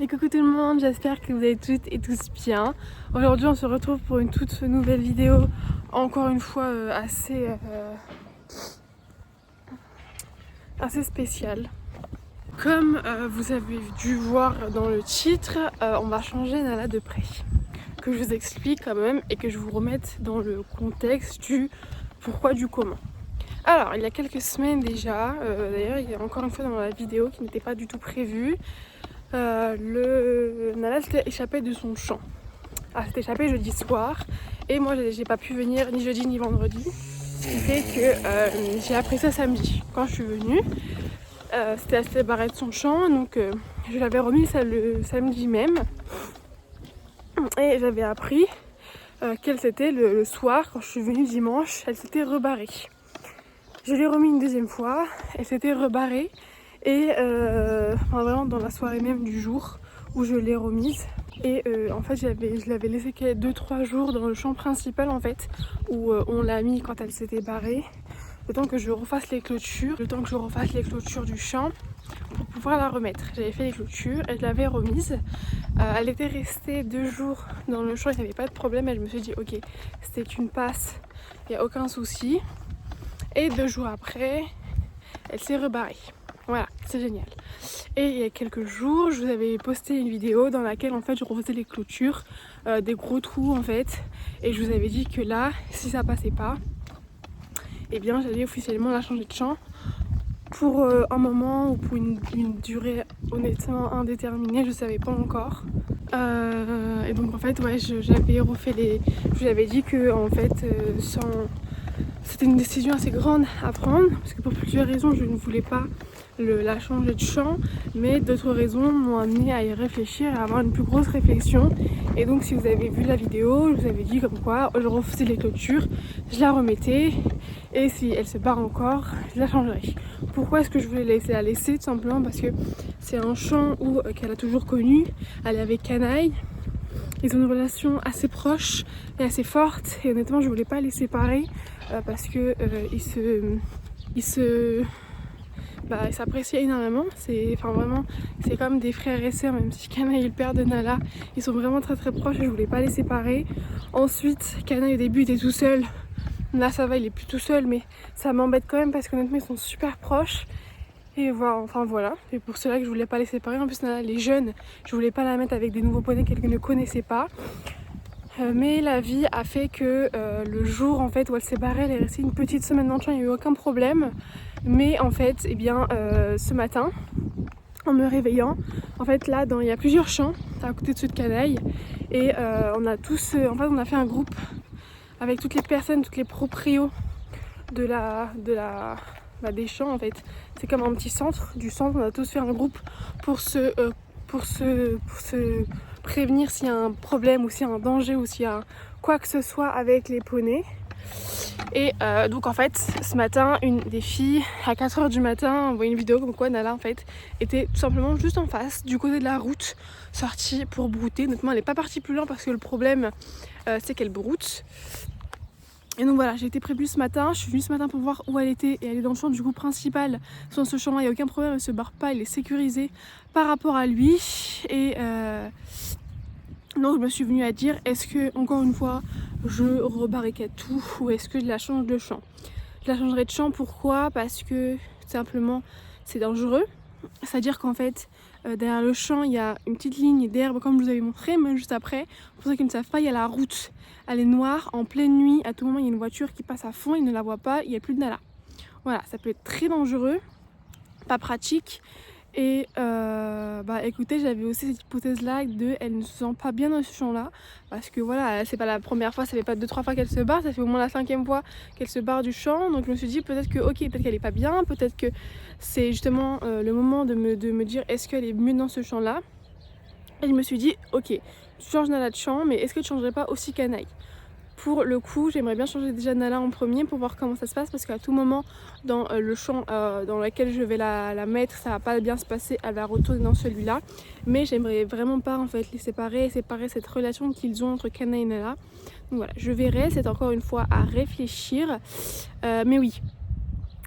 Et coucou tout le monde, j'espère que vous allez toutes et tous bien. Aujourd'hui on se retrouve pour une toute nouvelle vidéo, encore une fois assez spéciale. Comme vous avez dû voir dans le titre, on va changer Nala de près. Que je vous explique quand même et que je vous remette dans le contexte du pourquoi du comment. Alors il y a quelques semaines déjà, d'ailleurs il y a encore une fois dans la vidéo qui n'était pas du tout prévue, Nala s'était échappé de son champ. Elle s'est échappée jeudi soir et moi j'ai pas pu venir ni jeudi ni vendredi. Ce qui fait que j'ai appris ça samedi. Quand je suis venue, elle s'était barrée de son champ, donc je l'avais remis ça le samedi même. Et j'avais appris qu'elle s'était le soir, quand je suis venue dimanche, elle s'était rebarrée. Je l'ai remis une deuxième fois, elle s'était rebarrée. Et vraiment dans la soirée même du jour où je l'ai remise. Et en fait je l'avais laissée 2-3 jours dans le champ principal en fait, où on l'a mis quand elle s'était barrée. Le temps que je refasse les clôtures, du champ pour pouvoir la remettre. J'avais fait les clôtures et je l'avais remise. Elle était restée 2 jours dans le champ, il n'y avait pas de problème. Et je me suis dit ok, c'était une passe, il n'y a aucun souci. Et 2 jours après, elle s'est rebarrée. Voilà, c'est génial. Et il y a quelques jours, je vous avais posté une vidéo dans laquelle en fait je refaisais les clôtures, des gros trous en fait. Et je vous avais dit que là, si ça passait pas, eh bien j'allais officiellement la changer de champ pour un moment ou pour une durée honnêtement indéterminée, je savais pas encore. Et donc en fait ouais, j'avais refait les... Je vous avais dit que en fait c'était une décision assez grande à prendre parce que pour plusieurs raisons je ne voulais pas la changer de champ, mais d'autres raisons m'ont amené à y réfléchir, à avoir une plus grosse réflexion. Et donc si vous avez vu la vidéo, je vous avais dit comme quoi je refaisais les clôtures, je la remettais et si elle se barre encore, je la changerai. Pourquoi est-ce que je voulais la laisser? Tout simplement parce que c'est un champ qu'elle a toujours connu, elle est avec Canaille. Ils ont une relation assez proche et assez forte et honnêtement je voulais pas les séparer parce que ils s'appréciaient énormément. C'est comme des frères et sœurs, même si Canaille est le père de Nala, ils sont vraiment très très proches et je voulais pas les séparer. Ensuite Canaille au début était tout seul, là ça va, il est plus tout seul, mais ça m'embête quand même parce qu'honnêtement ils sont super proches. Et voilà, c'est pour cela que je voulais pas les séparer. En plus Nala elle est jeune, je voulais pas la mettre avec des nouveaux poneys qu'elle ne connaissait pas. Mais la vie a fait que le jour en fait où elle s'est barrée, elle est restée une petite semaine dans le champ, il n'y a eu aucun problème. Mais en fait, ce matin, en me réveillant, en fait là, il y a plusieurs champs à côté de ceux de Canaille. Et on a fait un groupe avec toutes les personnes, toutes les proprios des champs en fait. C'est comme un petit centre. Du centre, on a tous fait un groupe pour se prévenir s'il y a un problème ou s'il y a un danger ou s'il y a quoi que ce soit avec les poneys. Et donc en fait ce matin une des filles à 4h du matin envoyé une vidéo comme quoi Nala en fait était tout simplement juste en face du côté de la route, sortie pour brouter. Honnêtement elle n'est pas partie plus loin parce que le problème c'est qu'elle broute. Et donc voilà, j'ai été prévenue ce matin, je suis venue ce matin pour voir où elle était et elle est dans le champ du coup principal. Dans ce champ il n'y a aucun problème, elle se barre pas, elle est sécurisée par rapport à lui. Et donc je me suis venue à dire, est-ce que encore une fois je rebarricade tout ou est-ce que je la change de champ? Je la changerai de champ, pourquoi? Parce que tout simplement c'est dangereux. C'est-à-dire qu'en fait derrière le champ il y a une petite ligne d'herbe comme je vous avais montré, mais juste après, pour ceux qui ne savent pas, il y a la route. Elle est noire, en pleine nuit, à tout moment il y a une voiture qui passe à fond, il ne la voit pas, il n'y a plus de Nala. Voilà, ça peut être très dangereux, pas pratique. Et écoutez, j'avais aussi cette hypothèse là elle ne se sent pas bien dans ce champ là parce que voilà, c'est pas la première fois, ça fait pas 2-3 fois qu'elle se barre, ça fait au moins la 5e fois qu'elle se barre du champ. Donc je me suis dit peut-être qu'elle est pas bien, peut-être que c'est justement le moment de me dire est-ce qu'elle est mieux dans ce champ là. Et je me suis dit ok, tu changes Nala de champ, mais est-ce que tu changerais pas aussi Canaille? Pour le coup, j'aimerais bien changer déjà Nala en premier pour voir comment ça se passe parce qu'à tout moment dans le champ dans lequel je vais la mettre, ça va pas bien se passer, elle va retourner dans celui-là. Mais j'aimerais vraiment pas en fait les séparer cette relation qu'ils ont entre Canaille et Nala. Donc voilà, je verrai, c'est encore une fois à réfléchir. Mais oui,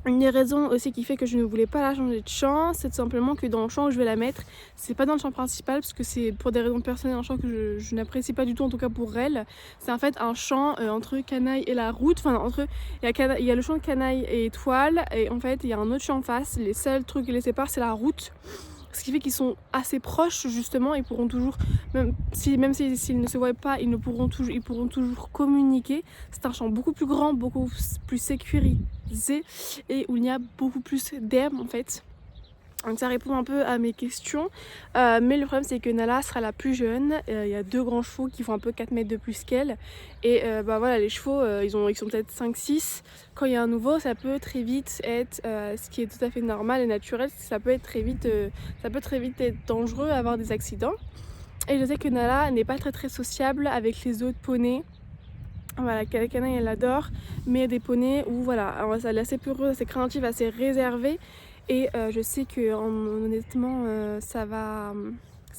Une des raisons aussi qui fait que je ne voulais pas la changer de champ, c'est tout simplement que dans le champ où je vais la mettre, c'est pas dans le champ principal parce que c'est pour des raisons personnelles un champ que je n'apprécie pas du tout, en tout cas pour elle. C'est en fait un champ entre Canaille et la route, enfin entre il y a le champ de Canaille et Étoile et en fait il y a un autre champ en face. Les seuls trucs qui les séparent c'est la route. Ce qui fait qu'ils sont assez proches justement, ils pourront toujours, même s'ils ne se voient pas, ils pourront toujours communiquer. C'est un champ beaucoup plus grand, beaucoup plus sécurisé et où il y a beaucoup plus d'herbe en fait. Donc ça répond un peu à mes questions, mais le problème c'est que Nala sera la plus jeune, il y a 2 grands chevaux qui font un peu 4 mètres de plus qu'elle et bah voilà, les chevaux ils sont peut-être 5-6, quand il y a un nouveau ça peut très vite être, ce qui est tout à fait normal et naturel, ça peut très vite être dangereux, avoir des accidents. Et je sais que Nala n'est pas très sociable avec les autres poneys. Voilà, Canaille elle adore, mais il y a des poneys où voilà, elle est assez peureuse, assez craintive, assez réservée. Et je sais que honnêtement c'est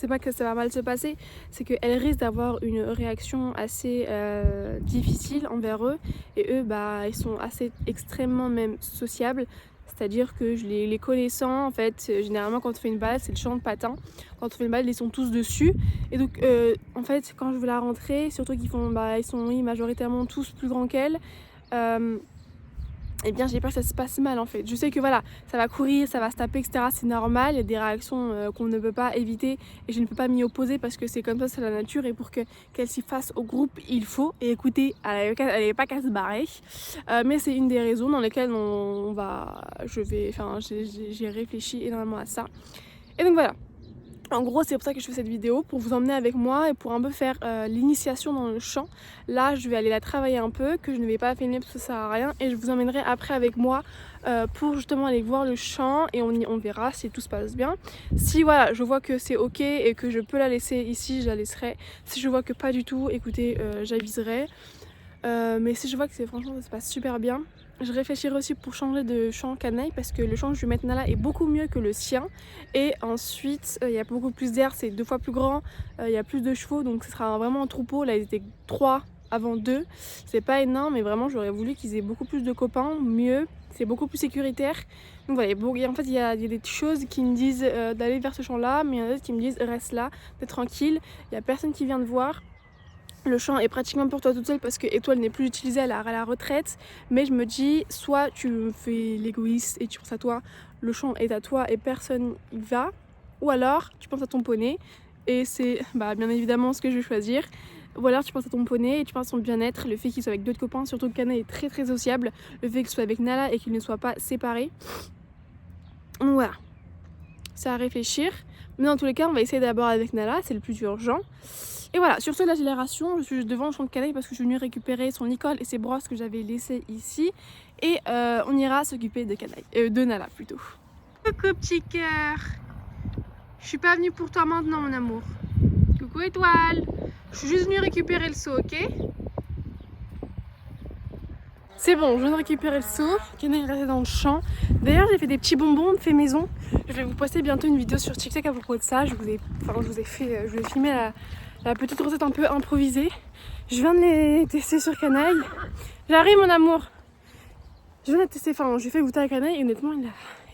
pas que ça va mal se passer, c'est qu'elle risque d'avoir une réaction assez difficile envers eux. Et eux bah ils sont assez extrêmement même sociables. C'est-à-dire que les connaissant en fait, généralement quand on fait une balade c'est le champ de patins. Quand on fait une balade ils sont tous dessus. Et donc en fait quand je veux la rentrer, surtout qu'ils font ils sont oui, majoritairement tous plus grands qu'elle. Eh bien j'ai peur que ça se passe mal en fait. Je sais que voilà, ça va courir, ça va se taper, etc. C'est normal, il y a des réactions qu'on ne peut pas éviter et je ne peux pas m'y opposer parce que c'est comme ça, c'est la nature et pour qu'elle s'y fasse au groupe, il faut. Et écoutez, elle n'est pas qu'à se barrer. Mais c'est une des raisons dans lesquelles j'ai réfléchi énormément à ça. Et donc voilà. En gros c'est pour ça que je fais cette vidéo, pour vous emmener avec moi et pour un peu faire l'initiation dans le champ. Là je vais aller la travailler un peu, que je ne vais pas filmer parce que ça sert à rien. Et je vous emmènerai après avec moi pour justement aller voir le champ et on verra si tout se passe bien. Si voilà, je vois que c'est ok et que je peux la laisser ici, je la laisserai. Si je vois que pas du tout, écoutez, j'aviserai. Mais si je vois que franchement ça se passe super bien, je réfléchirai aussi pour changer de champ Canaille parce que le champ que je vais mettre Nala est beaucoup mieux que le sien. Et ensuite il y a beaucoup plus d'air, c'est 2 fois plus grand, il y a plus de chevaux donc ce sera vraiment un troupeau. Là ils étaient 3 avant 2, c'est pas énorme mais vraiment j'aurais voulu qu'ils aient beaucoup plus de copains, mieux, c'est beaucoup plus sécuritaire. Donc voilà, en fait il y a des choses qui me disent d'aller vers ce champ là, mais il y en a d'autres qui me disent reste là, t'es tranquille, il y a personne qui vient te voir. Le champ est pratiquement pour toi toute seule parce que Étoile n'est plus utilisée, elle est à la retraite. Mais je me dis, soit tu fais l'égoïste et tu penses à toi, le champ est à toi et personne y va. Ou alors tu penses à ton poney et c'est bien évidemment ce que je vais choisir. Ou alors tu penses à ton poney et tu penses à son bien-être, le fait qu'il soit avec d'autres copains, surtout que Canaille est très sociable. Le fait qu'il soit avec Nala et qu'il ne soit pas séparé. Donc voilà, c'est à réfléchir. Mais dans tous les cas on va essayer d'abord avec Nala, c'est le plus urgent. Et voilà, sur ce l'accélération, je suis devant le champ de Canaille parce que je suis venue récupérer son licol et ses brosses que j'avais laissées ici. Et on ira s'occuper de Canaille, de Nala plutôt. Coucou petit cœur. Je suis pas venue pour toi maintenant mon amour. Coucou Étoile. Je suis juste venue récupérer le seau, ok? C'est bon, je viens de récupérer le seau. Canaille est restée dans le champ. D'ailleurs j'ai fait des petits bonbons de fait maison. Je vais vous poster bientôt une vidéo sur TikTok à propos de ça. Je vous ai filmé la petite recette un peu improvisée. Je viens de les tester sur Canaille. J'arrive mon amour. Je viens de les tester, j'ai fait goûter à Canaille et honnêtement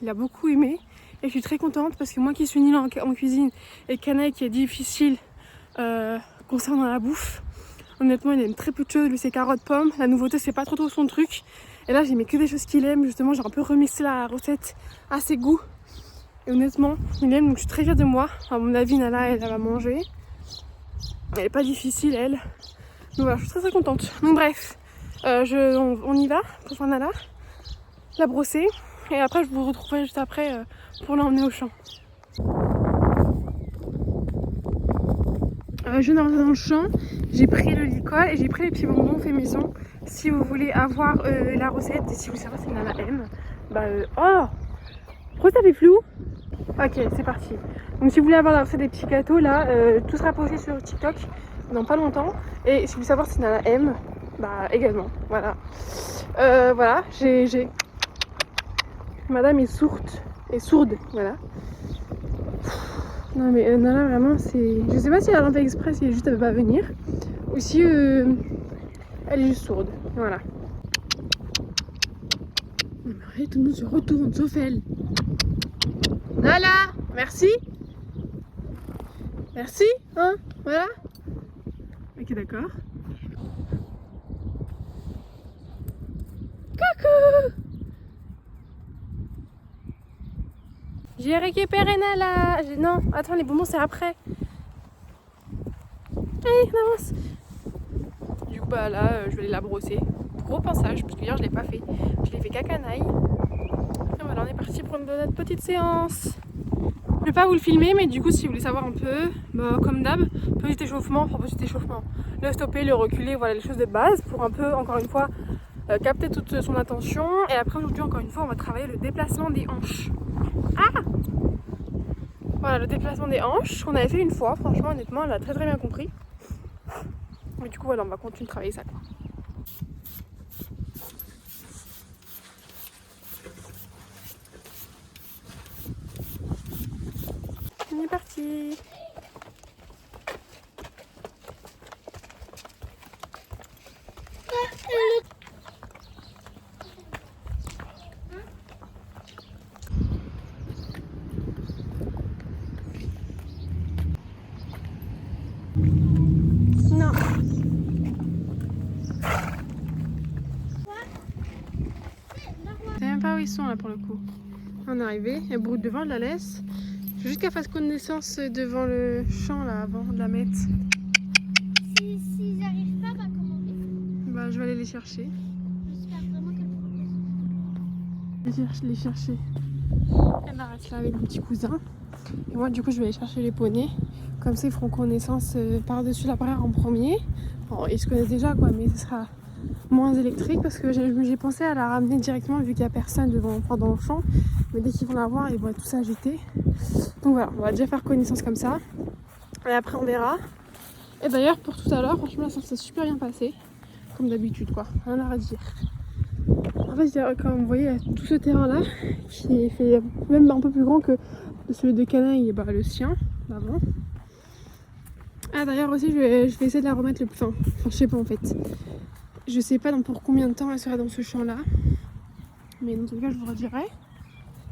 il a beaucoup aimé. Et je suis très contente parce que moi qui suis nulle en cuisine et Canaille qui est difficile concernant la bouffe, honnêtement il aime très peu de choses, lui c'est carottes, pommes. La nouveauté c'est pas trop son truc. Et là j'ai mis que des choses qu'il aime, justement j'ai un peu remixé la recette à ses goûts. Et honnêtement il aime, donc je suis très fière de moi. À mon avis Nala elle va manger. Elle est pas difficile elle. Donc voilà, je suis très contente. Donc bref, on y va pour faire Nala, la brosser. Et après je vous retrouverai juste après pour l'emmener au champ. Je viens d'entrer dans le champ, j'ai pris le licol et j'ai pris les petits bonbons fait maison. Si vous voulez avoir la recette et si vous savez si Nala aime, oh, pourquoi ça fait flou? Ok, c'est parti. Donc si vous voulez avoir la recette des petits gâteaux là, tout sera posté sur TikTok dans pas longtemps. Et si vous voulez savoir si Nala aime, également, voilà. Voilà, j'ai... Madame est sourde, voilà. Non mais Nala vraiment c'est... Je sais pas si elle a fait exprès, si elle veut pas venir. Ou si elle est juste sourde, voilà. Non, mais Et tout le monde se retourne, sauf elle. Nala, merci. Merci, hein, voilà. Ok, d'accord. Coucou. J'ai récupéré Nala. Non, attends, les bonbons c'est après. Allez, on avance. Du coup, bah là, je vais aller la brosser. Gros pensage, parce que hier je l'ai pas fait. Je l'ai fait cacanaille. Et voilà, on est parti pour notre petite séance. Je vais pas vous le filmer, mais du coup, si vous voulez savoir un peu, bah, comme d'hab, petit échauffement, le stopper, le reculer, voilà les choses de base pour un peu, encore une fois, capter toute son attention. Et après, aujourd'hui, encore une fois, on va travailler le déplacement des hanches. Ah! Voilà, le déplacement des hanches qu'on avait fait une fois. Franchement, honnêtement, elle a très bien compris. Mais du coup, voilà, on va continuer de travailler ça, quoi. On est parti. Non. Je sais même pas où ils sont là pour le coup. On est arrivé, elle broute devant, je la laisse. Je veux juste qu'elle fasse connaissance devant le champ là avant de la mettre. Si j'arrive pas, bah comment on fait? Bah je vais aller les chercher. J'espère vraiment qu'elle fera Les chercher. Elle reste là avec mon petit cousin. Et moi du coup je vais aller chercher les poneys. Comme ça ils feront connaissance par-dessus la barrière en premier. Bon, ils se connaissent déjà quoi, mais ce sera moins électrique parce que j'ai pensé à la ramener directement vu qu'il n'y a personne dans le champ. Mais dès qu'ils vont la voir, ils vont être tous agités. Donc voilà, on va déjà faire connaissance comme ça. Et après on verra. Et d'ailleurs pour tout à l'heure, franchement ça s'est super bien passé. Comme d'habitude quoi, rien à redire. En fait, comme vous voyez, il y a tout ce terrain là qui est fait même un peu plus grand que celui de Canaille, bah, le sien d'avant. Ah d'ailleurs aussi je vais essayer de la remettre le plus. Enfin je sais pas en fait. Je sais pas pour combien de temps elle sera dans ce champ là. Mais dans tout cas je vous redirai.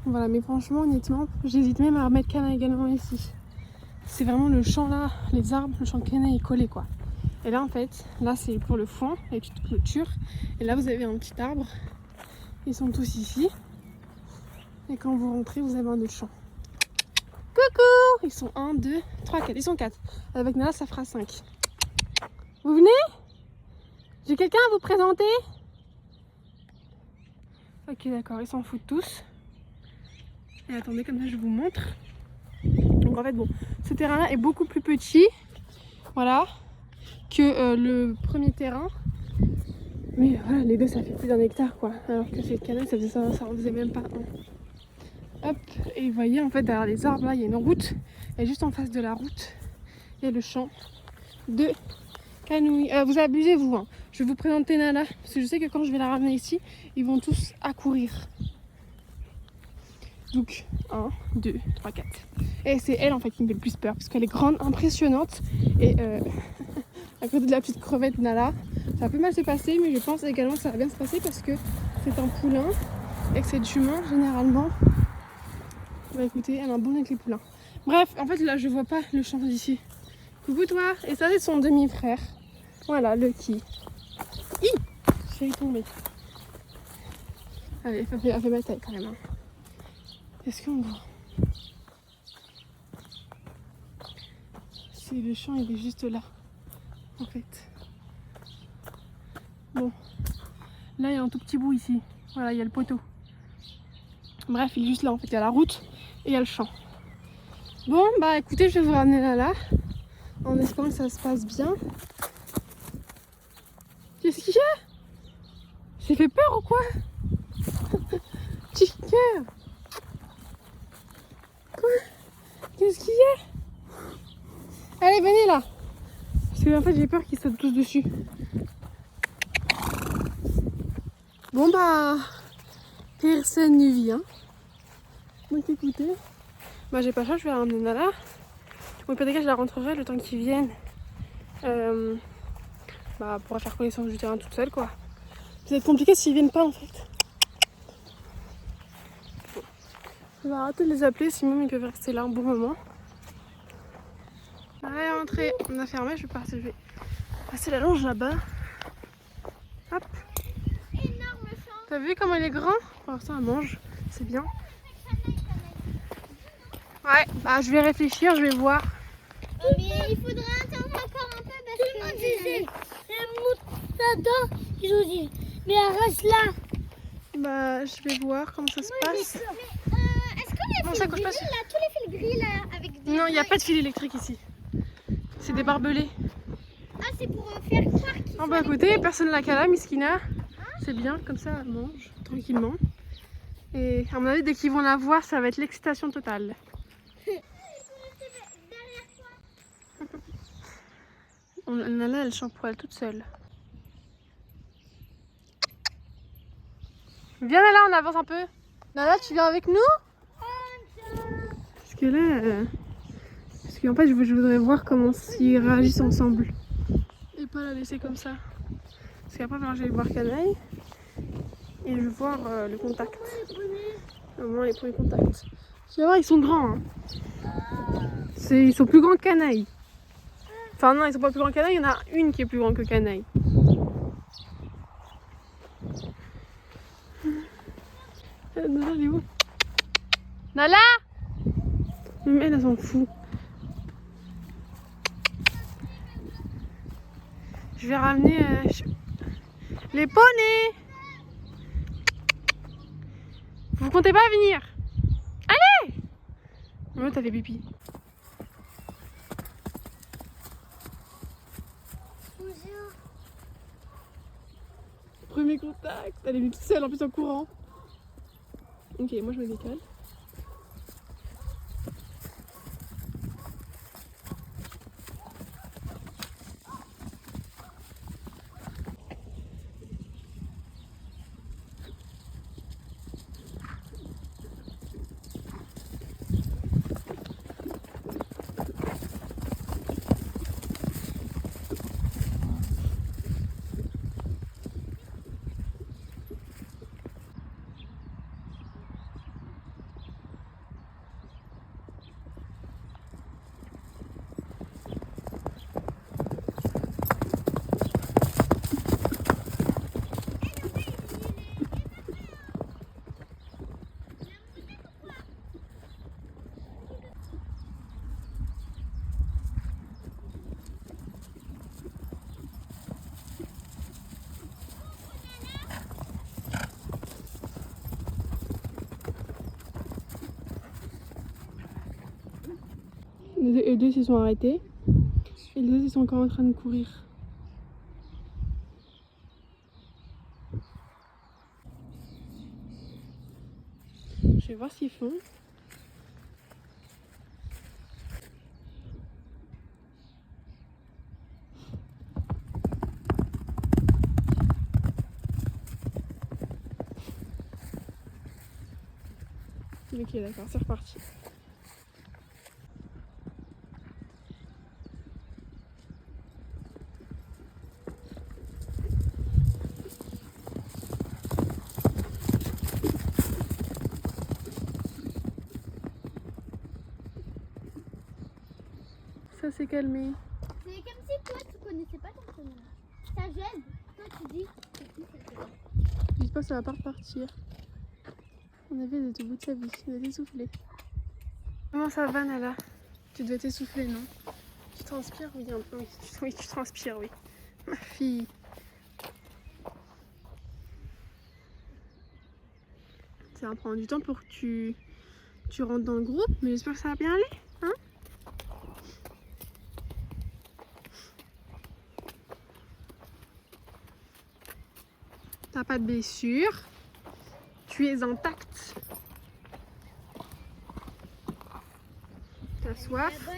Voilà, mais franchement honnêtement j'hésite même à remettre Canaille également ici. C'est vraiment le champ là, les arbres, le champ de Canaille est collé quoi. Et là en fait, là c'est pour le foin, la petite clôture. Et là vous avez un petit arbre. Ils sont tous ici. Et quand vous rentrez, vous avez un autre champ. Coucou! Ils sont 1, 2, 3, 4. Ils sont 4. Avec Nala, ça fera 5. Vous venez? J'ai quelqu'un à vous présenter? Ok, d'accord. Ils s'en foutent tous. Et attendez, comme ça, je vous montre. Donc en fait, bon, ce terrain-là est beaucoup plus petit. Voilà. Que le premier terrain. Mais voilà, les deux, ça fait plus d'1 hectare, quoi. Alors que c'est le canal, ça en faisait même pas un. Hop, et vous voyez, en fait, derrière les arbres, là, il y a une route. Et juste en face de la route, il y a le champ de Canouille. Vous abusez, vous, hein. Je vais vous présenter Nala, parce que je sais que quand je vais la ramener ici, ils vont tous accourir. Donc, 1, 2, 3, 4. Et c'est elle, en fait, qui me fait le plus peur, parce qu'elle est grande, impressionnante. Et à côté de la petite crevette Nala, ça peut mal se passer, mais je pense également que ça va bien se passer parce que c'est un poulain et que cette jument, généralement, bah écoutez, elle a un bon avec les poulains. Bref, en fait, là, je vois pas le champ d'ici. Coucou toi. Et ça, c'est son demi-frère. Voilà, Lucky. Hi, je suis tombée. Allez, elle fait ma taille quand même. Hein. Est-ce qu'on voit? C'est le champ, il est juste là, en fait. Bon, là il y a un tout petit bout ici. Voilà, il y a le poteau. Bref, il est juste là en fait. Il y a la route et il y a le champ. Bon, bah écoutez, je vais vous ramener là en espérant que ça se passe bien. Qu'est-ce qu'il y a? J'ai fait peur ou quoi? Petit cœur. Quoi? Qu'est-ce qu'il y a? Allez, venez là. Parce que en fait, j'ai peur qu'ils sautent tous dessus. Bon bah, personne ne vient. Donc écoutez, bah j'ai pas le choix, je vais la ramener Nala. Au pire des cas, je la rentrerai le temps qu'ils viennent. Bah, pourra faire connaissance du terrain toute seule quoi. Ça va être compliqué s'ils viennent pas en fait. Je vais arrêter de les appeler, sinon ils peuvent rester là un bon moment. Allez, rentrée. On a fermé, je vais partir. Je vais passer la longe là-bas. Hop. Énorme champ. T'as vu comment il est grand? Pour l'instant, elle mange. C'est bien. Ouais, bah je vais réfléchir, je vais voir. Mais il faudra attendre encore un peu parce que... ils ont dit, mais elle reste là. Bah je vais voir comment ça se passe. Est-ce qu'on a ça fil coûte gris pas là, tous les fils gris là avec des... Non, il n'y a pas de fil électrique ici. C'est des barbelés. Ah, c'est pour faire croire qu'ils Ah sont bah écoutez, personne l'a qu'à la Miskina. C'est bien, comme ça elle mange tranquillement. Et à mon avis, dès qu'ils vont la voir, ça va être l'excitation totale. Nala, elle chante pour elle toute seule. Viens Nala, on avance un peu. Nala, tu viens avec nous? Parce que là... Parce qu'en fait, je voudrais voir comment ils réagissent ensemble. Et pas la laisser comme ça. Parce qu'après, je vais voir Canaille. Et je vais voir le contact. Vraiment les premiers contacts. Tu vas voir, ils sont grands. Hein. Ils sont plus grands que Canaille. Enfin non, ils sont pas plus grands que Canaille, il y en a une qui est plus grande que Canaille. Nala, elle est où? Nala! Même elle s'en fout. Je vais ramener les poneys. Vous comptez pas venir? Allez! Oh, t'as fait pipi. Premier contact. Elle est venue toute seule en plus en courant. Ok, moi je me décale. Les deux se sont arrêtés et les deux ils sont encore en train de courir. Je vais voir ce qu'ils font. Ok, d'accord, c'est reparti. Ça s'est calmé. C'est comme si toi tu connaissais pas ton prénom. Ça gêne. Toi tu dis c'est qui ça gêne. J'espère que ça va pas repartir. On avait été au bout de sa vie, on a essoufflé. Comment ça va Nala? Tu dois t'essouffler, non? Tu transpires? Oui, un peu. Oui, tu transpires, oui. Ma fille. Ça va prendre du temps pour que tu rentres dans le groupe, mais j'espère que ça va bien aller. Hein? T'as pas de blessure. Tu es intacte. T'as soif.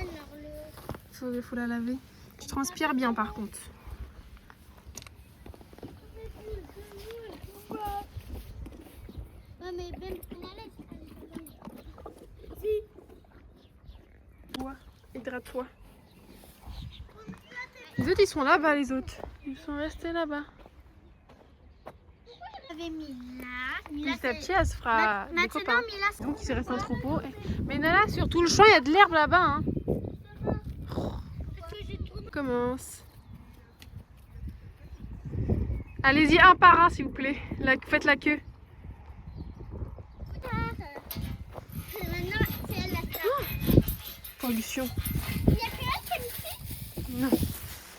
Faut la laver. Tu transpires bien par contre. Ouais, mais même on a l'aise. Bois, hydrate-toi. Les autres ils sont là-bas, les autres. Ils sont restés là-bas. J'avais mis là. Mila, Petit à petit, elle se fera des Maintenant, copains. Mila, c'est Donc, il reste en troupeau. Mais Nala, sur tout le champ, il y a de l'herbe là-bas. Hein. parce que j'ai trop... On commence. Allez-y un par un, s'il vous plaît. Faites la queue. Maintenant, c'est elle la star. Pollution. Il y a que elle qui est ici. Non.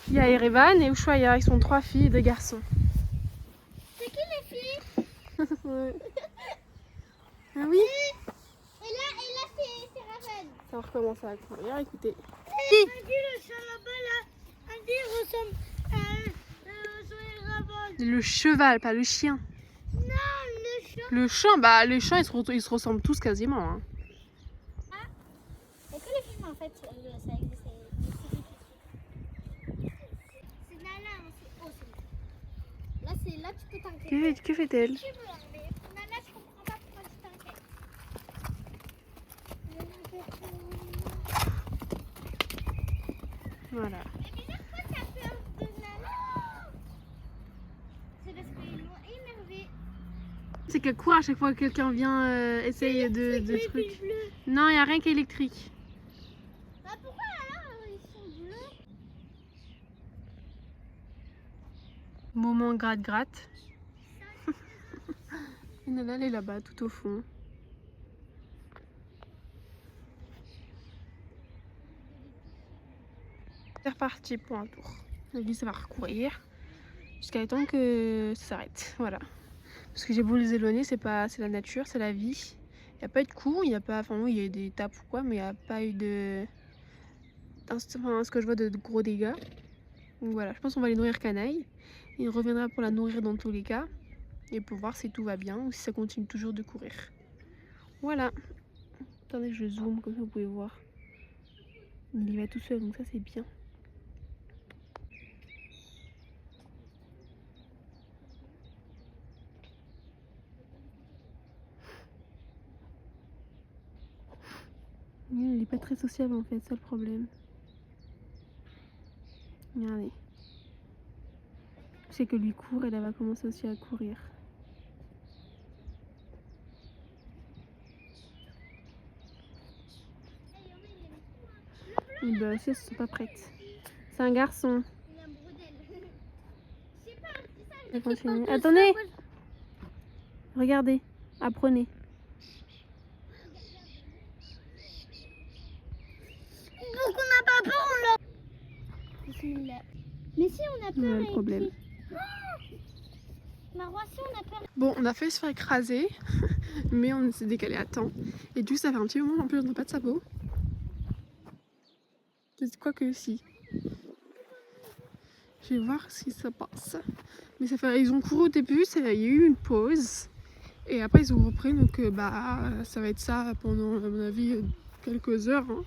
Il y a Erevan et Ushuaïa. Ils sont 3 filles et 2 garçons. C'est qui les filles? Ouais. Ah oui. Et là c'est Raven. Ça recommence à courir, écoutez. On dit le chat là-bas là. On dit il ressemble à Raven. Le cheval, pas le chien. Non, le chat. Le chien, bah les chiens ils se ressemblent tous quasiment. Hein. Et que les films en fait, ça existe. C'est Nana, c'est là, c'est là tu peux t'inquiéter. Que fait-elle? Tu veux, mais Nana, je comprends pas pourquoi tu t'inquiètes. Voilà. Mais déjà, pourquoi t'as peur de Nana? C'est parce qu'ils m'ont énervé. C'est qu'elle court à chaque fois que quelqu'un vient essayer de trucs. Non, il n'y a rien qu'électrique. Bah pourquoi alors ils sont bleus? Moment gratte-gratte. Et Nana, elle est là-bas, tout au fond. C'est reparti pour un tour. On a dit ça va recourir jusqu'à temps que ça s'arrête. Voilà. Parce que j'ai beau les éloigner, c'est la nature, c'est la vie. Il n'y a pas eu de coups, il y a pas, enfin oui, il y a eu des tapes ou quoi, mais il n'y a pas eu de, enfin, ce que je vois de gros dégâts. Donc voilà, je pense qu'on va les nourrir canaille. Il reviendra pour la nourrir dans tous les cas et pour voir si tout va bien ou si ça continue toujours de courir. Voilà. Attendez, je zoome comme ça vous pouvez voir. Il y va tout seul, donc ça c'est bien. Il n'est pas très sociable en fait, c'est le problème. Regardez. Je sais que lui court et elle va commencer aussi à courir. Et bah aussi elles sont pas prêtes. C'est un garçon. Il a un brodel. Je sais pas, c'est ça. Elle continue. Attendez. Regardez. Apprenez. Donc on n'a pas peur, on l'a. Mais si on a peur. Voilà le problème. Marois, si on a peur. Bon, on a failli se faire écraser, mais on s'est décalé à temps. Et du coup, ça fait un petit moment en plus, on n'a pas de sabot. Quoi que si. Je vais voir si ça passe. Mais ça fait, ils ont couru au début, il y a eu une pause. Et après, ils ont repris, donc ça va être ça pendant, à mon avis, quelques heures. Hein.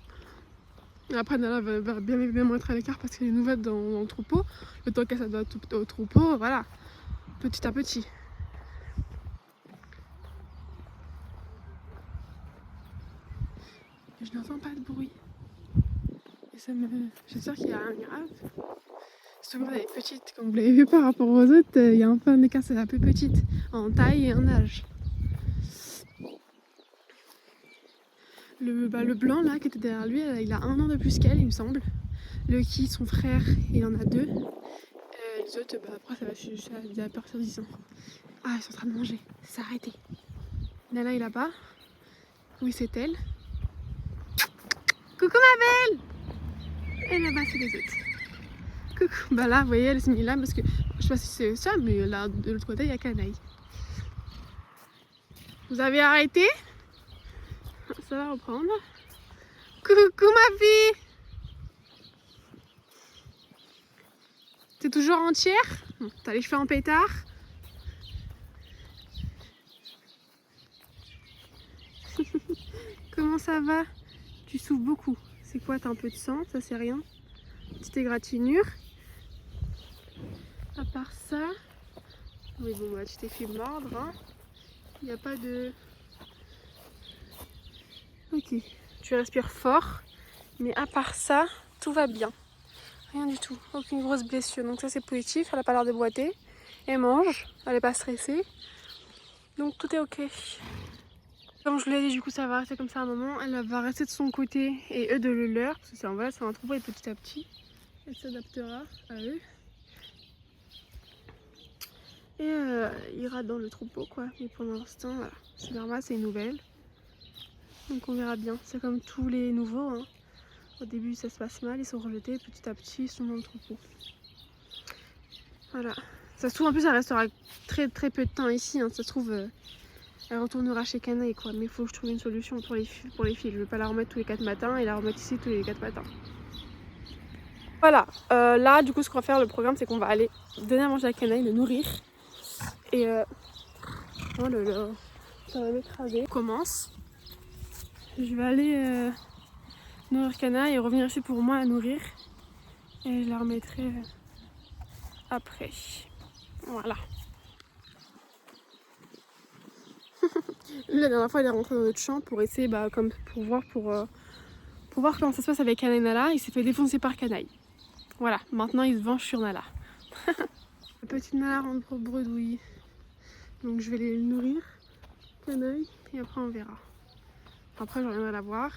Et après, Nala va bien évidemment être à l'écart parce qu'elle est nouvelle dans le troupeau. Le temps qu'elle s'adapte au troupeau, voilà. Petit à petit. Je n'entends pas de bruit. Et ça me... J'espère qu'il n'y a rien de grave. Souvent elle est petite, comme vous l'avez vu par rapport aux autres, il y a un peu un écart, c'est la plus petite en taille et en âge. Le blanc là qui était derrière lui, il a 1 an de plus qu'elle, il me semble. Le qui, son frère, il en a 2. Les autres, après ça va à partir de 10 ans. Ah, ils sont en train de manger, c'est arrêté. Nala est là-bas. Oui, c'est elle. Coucou ma belle. Et là-bas, c'est les autres. Coucou. Bah là, vous voyez, elle s'est mise là parce que je sais pas si c'est ça, mais là, de l'autre côté, il y a Canaille. Vous avez arrêté? Ça va reprendre. Coucou ma fille. T'es toujours entière? T'as les cheveux en pétard? Comment ça va? Tu souffres beaucoup. C'est quoi? T'as un peu de sang? Ça c'est rien. Petite égratignure. À part ça... Oui bon bah tu t'es fait mordre. Hein. Il n'y a pas de... Ok. Tu respires fort. Mais à part ça, tout va bien. Rien du tout. Aucune grosse blessure. Donc ça c'est positif. Elle n'a pas l'air de boiter. Elle mange. Elle n'est pas stressée. Donc tout est ok. Comme je vous l'ai dit, du coup ça va rester comme ça un moment. Elle va rester de son côté et eux de le leur. Parce que c'est un troupeau et petit à petit elle s'adaptera à eux. Et ira dans le troupeau quoi. Mais pour l'instant, voilà, c'est normal, c'est une nouvelle. Donc on verra bien. C'est comme tous les nouveaux. Hein. Au début ça se passe mal, ils sont rejetés. Petit à petit ils sont dans le troupeau. Voilà. Ça se trouve en plus elle restera très peu de temps ici. Hein. Ça se trouve elle retournera chez Canaille quoi. Mais il faut que je trouve une solution pour les filles. Je ne vais pas la remettre tous les 4 matins et la remettre ici tous les 4 matins. Voilà. Là du coup ce qu'on va faire, le programme, c'est qu'on va aller donner à manger à Canaille, le nourrir. Et oh là là, ça va m'écraser. On commence. Je vais aller nourrir Canaille et revenir ici pour moi la nourrir. Et je la remettrai après. Voilà. Lui, la dernière fois, il est rentré dans notre champ pour essayer, pour voir comment ça se passe avec Canaille et Nala. Il s'est fait défoncer par Canaille. Voilà, maintenant il se venge sur Nala. La petite Nala rentre au bredouille. Donc je vais les nourrir, Canaille, et après on verra. Après je reviendrai la voir.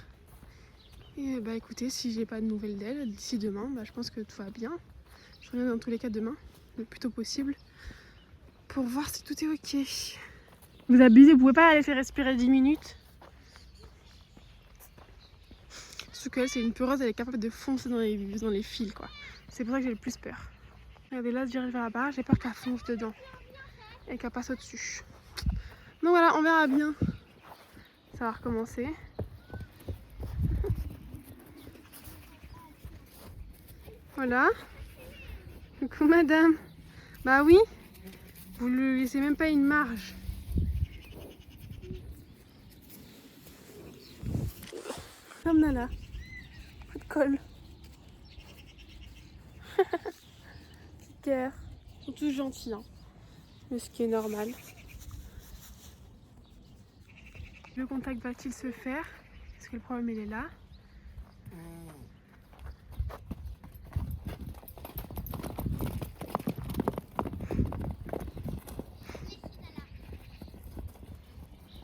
Et écoutez, si j'ai pas de nouvelles d'elle d'ici demain, je pense que tout va bien. Je reviens dans tous les cas demain, le plus tôt possible, pour voir si tout est ok. Vous abusez, vous pouvez pas la laisser respirer 10 minutes. Surtout qu'elle, c'est une peureuse, elle est capable de foncer dans les fils quoi. C'est pour ça que j'ai le plus peur. Regardez là, je dirige vers là-bas, j'ai peur qu'elle fonce dedans et qu'elle passe au-dessus. Donc voilà, on verra bien. Ça va recommencer. Voilà. Coucou madame. Bah oui. Vous lui laissez même pas une marge. Comme Nala. Coup de colle. Petit cœur. Ils sont tous gentils, hein. Mais ce qui est normal. Le contact va-t-il se faire? Parce que le problème il est là.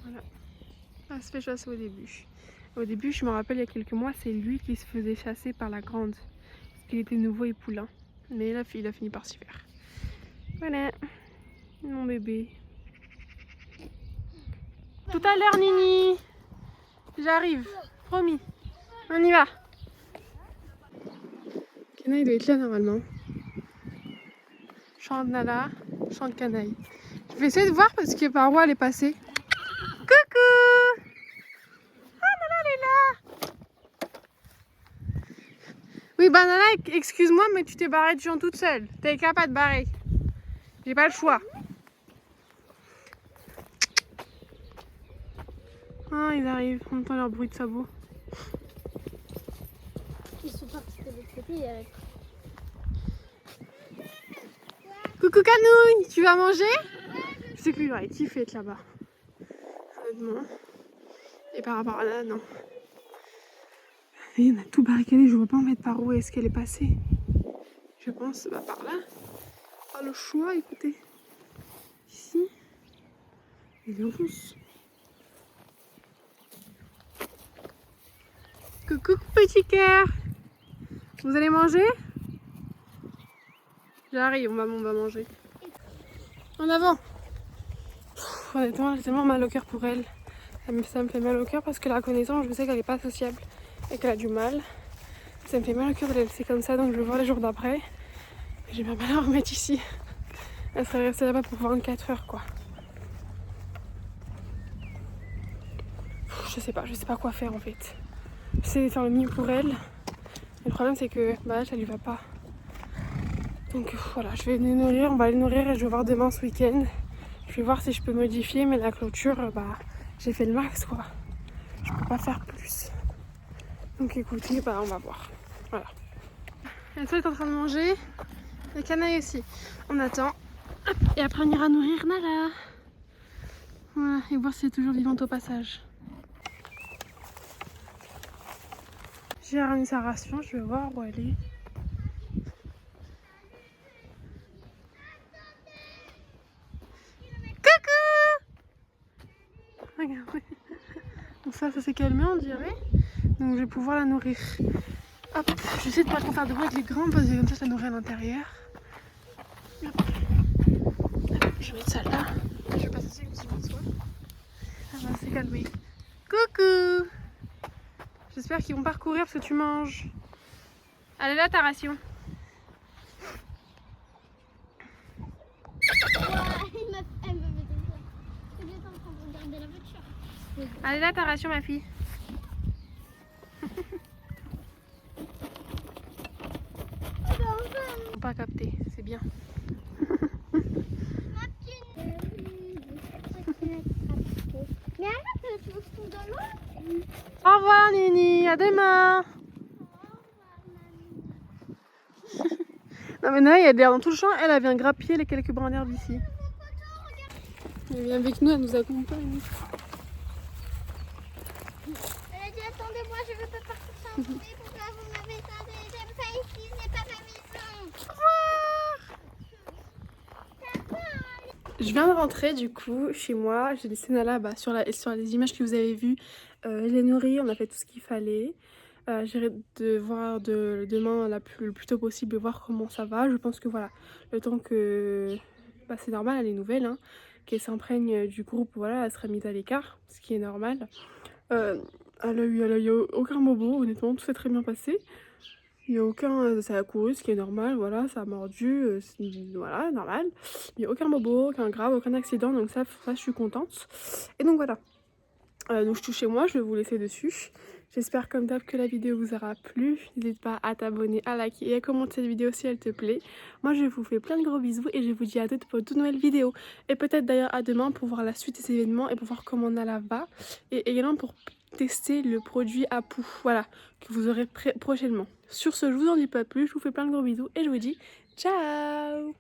Voilà. Elle se fait chasser au début. Au début, je me rappelle, il y a quelques mois, c'est lui qui se faisait chasser par la grande. Parce qu'il était nouveau et poulain. Mais là, il a fini par s'y faire. Voilà. Mon bébé. Tout à l'heure, Nini. J'arrive. Promis. On y va. Canaille doit être là normalement. Chant de Nala, chant de Canaille. Je vais essayer de voir parce que par où elle est passée. Coucou! Ah, Nala, elle est là! Oui, Nala, excuse-moi, mais tu t'es barrée du champ toute seule. T'es capable de barrer. J'ai pas le choix. Ah, ils arrivent. On entend leur bruit de sabots. Ils sont partis de l'autre côté. Coucou Canouille, tu vas manger? Je sais que lui, il aurait kiffé être là-bas. Honnêtement. Et par rapport à là, non. Et on a tout barricadé, je vois pas en fait par où est-ce qu'elle est passée. Je pense par là. Ah, le choix, écoutez. Ici. Il est rousse. Coucou petit cœur. Vous allez manger? J'arrive, on va manger. En avant. Honnêtement, j'ai tellement mal au cœur pour elle. Ça me fait mal au cœur parce que la connaissance, je sais qu'elle est pas sociable et qu'elle a du mal. Ça me fait mal au cœur de la laisser comme ça, donc je vais voir les jours d'après. J'aimerais bien la remettre ici. Elle serait restée là-bas pour 24 heures quoi. Je sais pas quoi faire en fait. J'essaie de faire le mieux pour elle. Le problème c'est que ça lui va pas. Donc voilà, je vais les nourrir, on va les nourrir et je vais voir demain ce week-end. Je vais voir si je peux modifier, mais la clôture, j'ai fait le max quoi. Je peux pas faire plus. Donc écoutez, on va voir. Voilà. Elle est en train de manger. Et Canaille aussi. On attend. Hop. Et après on ira nourrir Nala. Voilà, et voir si elle est toujours vivante au passage. J'ai ramené sa ration, je vais voir où elle est. Coucou! regardez. Donc ça s'est calmé on dirait. Donc je vais pouvoir la nourrir. Hop, je vais essayer de pas trop faire de bruit avec les grands parce que comme ça je la nourris à l'intérieur. Hop. Je vais mettre ça là. Je vais passer une petite bonsoir. Ah bah c'est calmé. Coucou. J'espère qu'ils vont pas recourir parce que tu manges. Allez là ta ration. Elle me met des fois. C'est bien en train de regarder la voiture. Allez là ta ration ma fille. Faut pas capter, c'est bien. Ma petite. Mais alors, tu veux que je tombe dans l'eau? Au revoir Nini, à demain. Non mais Nana, il y a de l'air dans tout le champ, elle vient grappiller les quelques brins d'herbe ici. Elle vient avec nous, elle nous accompagne. Elle a dit attendez-moi, je veux pas partir sans vous. Pourquoi vous m'avez tardé? J'aime pas ici, c'est pas ma maison. Au revoir. Je viens de rentrer du coup chez moi, j'ai laissé Nala sur les images que vous avez vues. Je l'ai nourrie, on a fait tout ce qu'il fallait. J'irai de voir demain le plus tôt possible, voir comment ça va. Je pense que voilà, le temps que... c'est normal, elle est nouvelle, hein, qu'elle s'imprègne du groupe, voilà, elle sera mise à l'écart, ce qui est normal. Elle a eu aucun bobo, honnêtement, tout s'est très bien passé. Il n'y a aucun... ça a couru, ce qui est normal, voilà, ça a mordu, voilà, normal. Il n'y a aucun bobo, aucun grave, aucun accident, donc ça je suis contente. Et donc voilà, donc je suis chez moi, je vais vous laisser dessus. J'espère comme d'hab que la vidéo vous aura plu. N'hésite pas à t'abonner, à liker et à commenter cette vidéo si elle te plaît. Moi je vous fais plein de gros bisous et je vous dis à toutes pour de nouvelles vidéos. Et peut-être d'ailleurs à demain pour voir la suite des événements et pour voir comment Nala va. Et également pour tester le produit Apu, voilà, que vous aurez prochainement. Sur ce, je vous en dis pas plus, je vous fais plein de gros bisous et je vous dis ciao.